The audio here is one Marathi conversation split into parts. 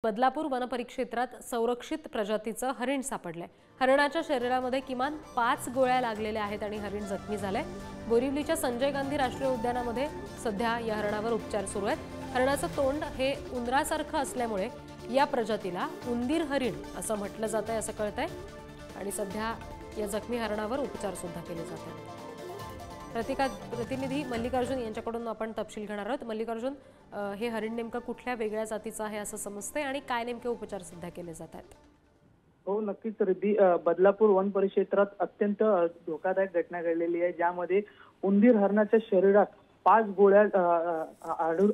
बदलापूर वनपरिक्षेत्रात संरक्षित प्रजातीचं हरिण सापडलंय। हरणाच्या शरीरामध्ये किमान 5 गोळ्या लागलेल्या आहेत आणि हरिण जखमी झालंय। बोरिवलीच्या संजय गांधी राष्ट्रीय उद्यानामध्ये सध्या या हरणावर उपचार सुरू आहेत। हरणाचं तोंड हे उंदरासारखं असल्यामुळे या प्रजातीला उंदीर हरिण असं म्हटलं जातंय असं कळतंय आणि सध्या या जखमी हरणावर उपचार सुद्धा केले जात आहेत। प्रतिनिधी मल्लिकार्जुन यांच्याकडून आपण तपशील घेणार आहोत। मल्लिकार्जुन, हे हरिण नेमकं कुठल्या वेगळ्या जातीचं आहे असं समजतंय आणि काय नेमके उपचार सध्या केले जात आहेत? हो, नक्कीच रिद्धी, बदलापूर वन परिक्षेत्रात अत्यंत धोकादायक घटना घडलेली आहे, ज्यामध्ये उंदीर हरणाच्या शरीरात 5 गोळ्या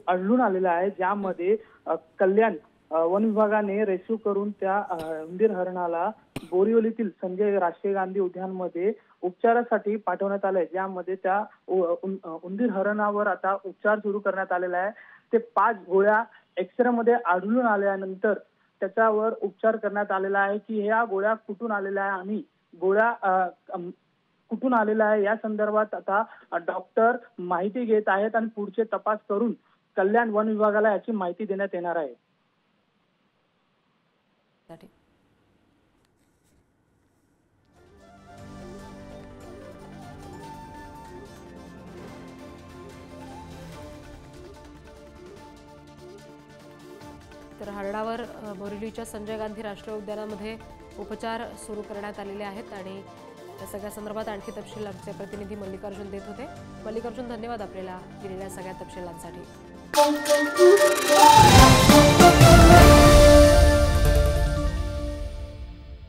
आढळून आलेल्या आहेत, ज्यामध्ये कल्याण वन विभागाने रेस्क्यू करून त्या उंदीर हरणाला बोरिवलीतील संजय राष्ट्रीय गांधी उद्यानमध्ये उपचारासाठी पाठवण्यात आलंय, ज्यामध्ये त्या उंदीर हरणावर आता उपचार सुरू करण्यात आलेला आहे। ते 5 गोळ्या एक्सरे मध्ये आढळून आल्यानंतर त्याच्यावर उपचार करण्यात आलेला आहे की ह्या गोळ्या कुठून आलेल्या आहे आणि गोळ्या कुठून आलेल्या आहे या संदर्भात आता डॉक्टर माहिती घेत आहेत आणि पुढचे तपास करून कल्याण वन विभागाला याची माहिती देण्यात येणार आहे। तर हरणावर बोरिवलीच्या संजय गांधी राष्ट्रीय उद्यानामध्ये उपचार सुरू करण्यात आलेले आहेत आणि या सगळ्या संदर्भात आणखी तपशील आमचे प्रतिनिधी मल्लिकार्जुन देत होते। मल्लिकार्जुन, धन्यवाद आपल्याला दिलेल्या सगळ्या तपशिलांसाठी।